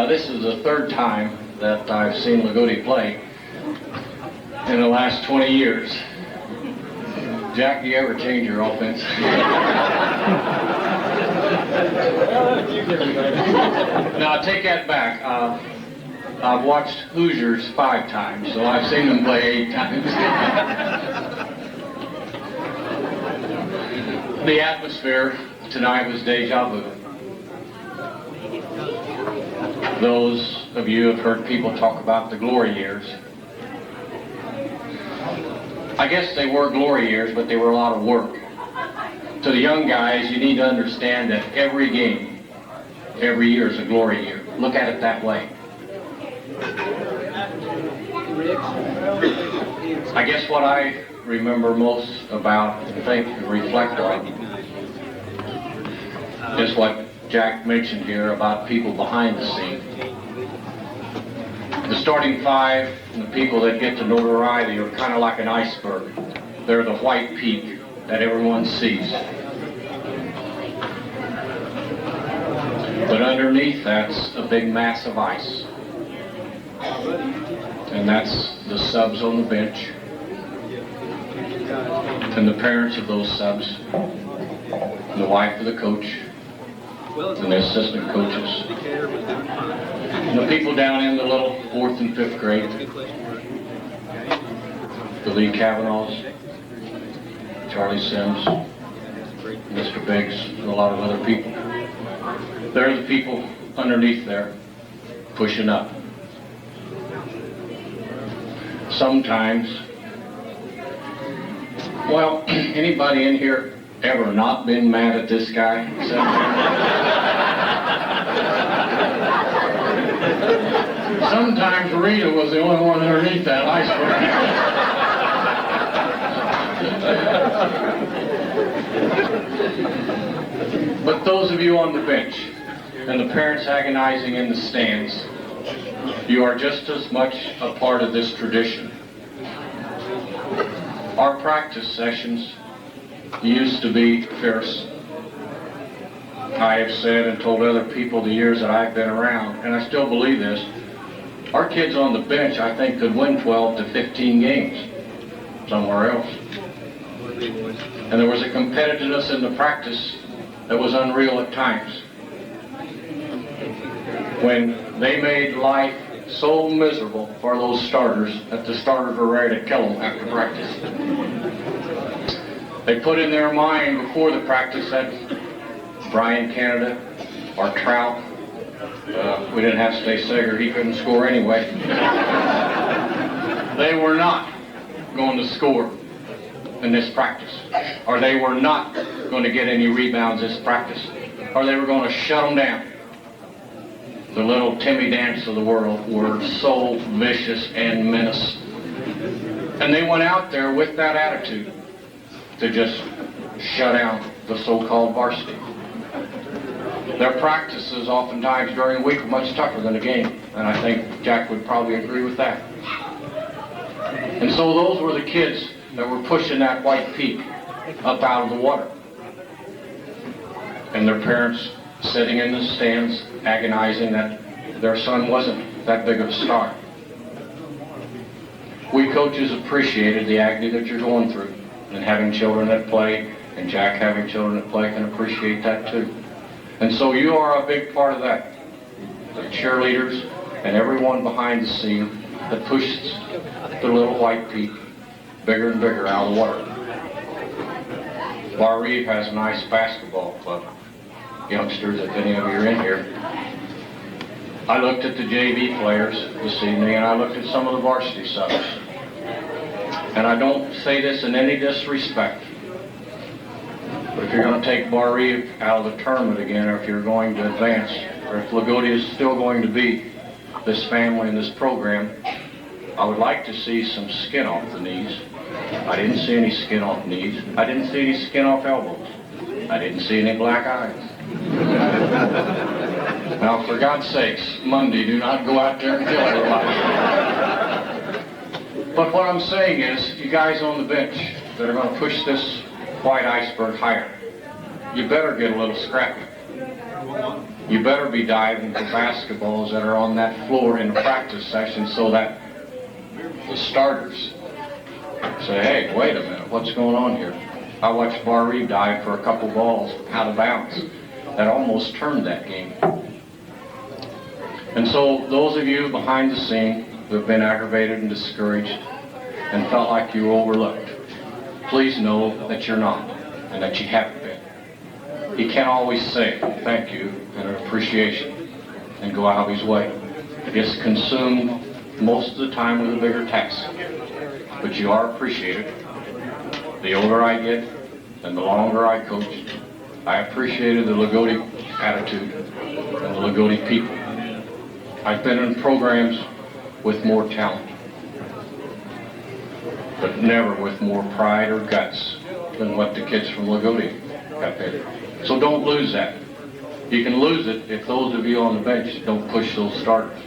This is the third time that I've seen Lagodi play in the last 20 years. Jack, do you ever change your offense? Now, take that back. I've watched Hoosiers 5 times, so I've seen them play 8 times. The atmosphere tonight was deja vu. Those of you have heard people talk about the glory years. I guess they were glory years, but they were a lot of work. To the young guys, you need to understand that every game, every year is a glory year. Look at it that way. I guess what I remember most about and think and reflect on is what Jack mentioned here about people behind the scene. The starting 5 and the people that get to notoriety are kind of like an iceberg. They're the white peak that everyone sees. But underneath that's a big mass of ice. And that's the subs on the bench and the parents of those subs, and the wife of the coach, and the assistant coaches, and the people down in the little 4th and 5th grade, the Lee Kavanaughs, Charlie Sims, Mr. Biggs, and a lot of other people. They're the people underneath there pushing up. Sometimes, well, anybody in here ever not been mad at this guy? Sometimes Rita was the only one underneath that iceberg. But those of you on the bench and the parents agonizing in the stands, you are just as much a part of this tradition. Our practice sessions used to be fierce. I have said and told other people the years that I've been around, and I still believe this, our kids on the bench, I think, could win 12 to 15 games somewhere else. And there was a competitiveness in the practice that was unreal at times. When they made life so miserable for those starters that the starters were ready to kill them after practice. They put in their mind before the practice that Brian Canada or Trout, we didn't have Stay Sager, he couldn't score anyway. They were not going to score in this practice, or they were not going to get any rebounds this practice, or they were going to shut them down. The little Timmy Dance of the world were so vicious and menaced. And they went out there with that attitude to just shut down the so-called varsity. Their practices oftentimes during the week were much tougher than the game, and I think Jack would probably agree with that. And so those were the kids that were pushing that white peak up out of the water. And their parents sitting in the stands agonizing that their son wasn't that big of a star. We coaches appreciated the agony that you're going through, and having children that play, and Jack having children that play can appreciate that too. And so you are a big part of that. The cheerleaders and everyone behind the scene that pushes the little white peak bigger and bigger out of the water. Bar Reeve has a nice basketball club. Youngsters, if any of you are in here. I looked at the JV players this evening, and I looked at some of the varsity subs. And I don't say this in any disrespect, but if you're going to take Bar Reeve out of the tournament again, or if you're going to advance, or if Lagodi is still going to be this family and this program, I would like to see some skin off the knees. I didn't see any skin off knees. I didn't see any skin off elbows. I didn't see any black eyes. Now, for God's sakes, Monday, do not go out there and kill everybody. But what I'm saying is, you guys on the bench that are going to push this white iceberg higher, you better get a little scrappy. You better be diving for basketballs that are on that floor in the practice session so that the starters say, hey, wait a minute, what's going on here? I watched Bar Reed dive for a couple balls out of bounds that almost turned that game. And so those of you behind the scene who have been aggravated and discouraged and felt like you were overlooked, please know that you're not and that you haven't been. He can't always say thank you and an appreciation and go out of his way. He gets consumed most of the time with a bigger task. But you are appreciated. The older I get and the longer I coached, I appreciated the Lagodi attitude and the Lagodi people. I've been in programs with more talent, but never with more pride or guts than what the kids from Lagodi have been. So don't lose that. You can lose it if those of you on the bench don't push those starters.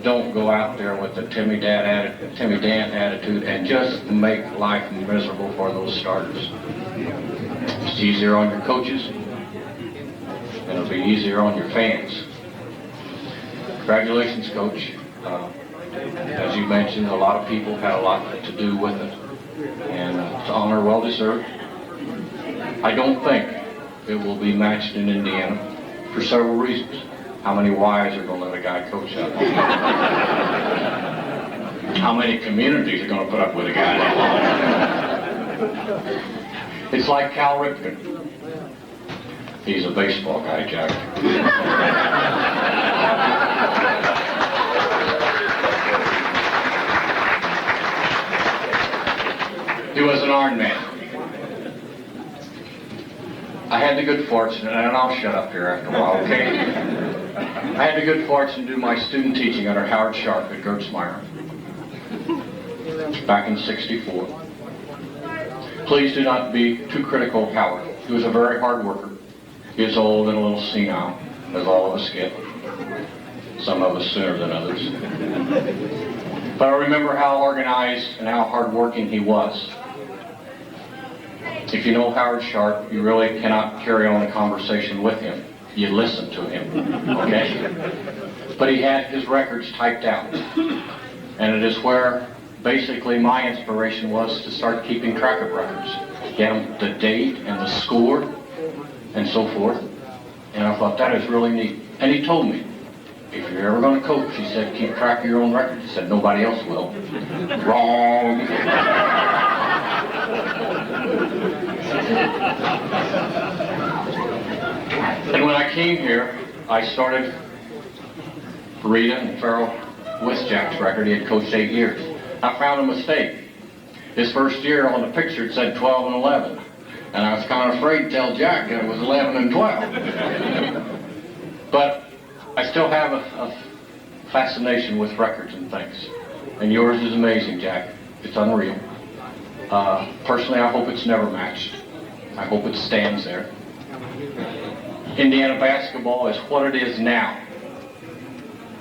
Don't go out there with the Timmy Dan attitude and just make life miserable for those starters. It's easier on your coaches, and it'll be easier on your fans. Congratulations, Coach. As you mentioned, a lot of people had a lot to do with it, and it's an honor well deserved. I don't think it will be matched in Indiana for several reasons. How many wives are going to let a guy coach out? How many communities are going to put up with a guy that long? It's like Cal Ripken. He's a baseball guy, Jack. He was an iron man. I had the good fortune, and I'll shut up here after a while, okay? I had the good fortune to do my student teaching under Howard Sharp at Gertzmeyer back in '64. Please do not be too critical of Howard. He was a very hard worker. He is old and a little senile, as all of us get. Some of us sooner than others. But I remember how organized and how hardworking he was. If you know Howard Sharp, you really cannot carry on a conversation with him. You listen to him, okay? But he had his records typed out. And it is where basically my inspiration was to start keeping track of records. Get them the date and the score and so forth. And I thought that is really neat. And he told me, if you're ever going to coach, he said, keep track of your own records. He said, nobody else will. Wrong. And when I came here, I started Rita and Farrell with Jack's record. He had coached 8 years. I found a mistake. His first year on the picture it said 12 and 11. And I was kind of afraid to tell Jack that it was 11 and 12. But I still have a fascination with records and things. And yours is amazing, Jack. It's unreal. Personally, I hope it's never matched. I hope it stands there. Indiana basketball is what it is now.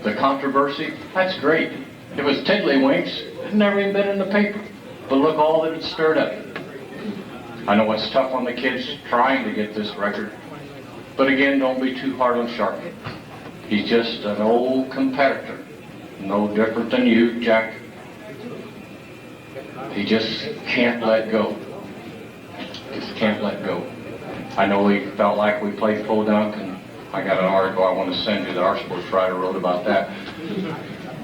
The controversy, that's great. It was tiddlywinks. It never even been in the paper. But look all that it stirred up. I know it's tough on the kids trying to get this record. But again, don't be too hard on Sharp. He's just an old competitor. No different than you, Jack. He just can't let go. Just can't let go. I know he felt like we played podunk, and I got an article I want to send you that our sports writer wrote about that.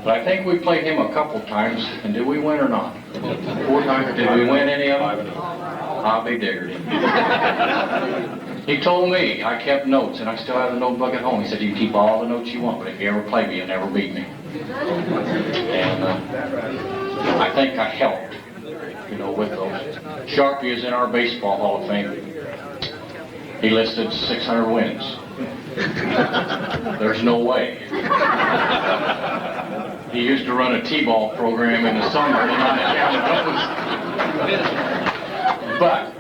But I think we played him a couple times, and did we win or not? 4 times. Did we win any of them? I'll be diggered. He told me, I kept notes, and I still have a notebook at home. He said, you can keep all the notes you want, but if you ever play me, you'll never beat me. And I think I helped, with those. Sharpie is in our Baseball Hall of Fame. He listed 600 wins. There's no way. He used to run a T-ball program in the summer, and but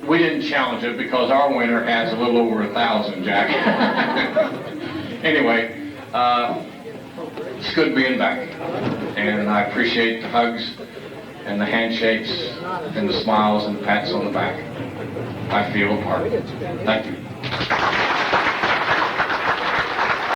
we didn't challenge it because our winner has a little over 1,000, Jack. Anyway, it's good being back, and I appreciate the hugs and the handshakes and the smiles and the pats on the back. I feel a part. Thank you.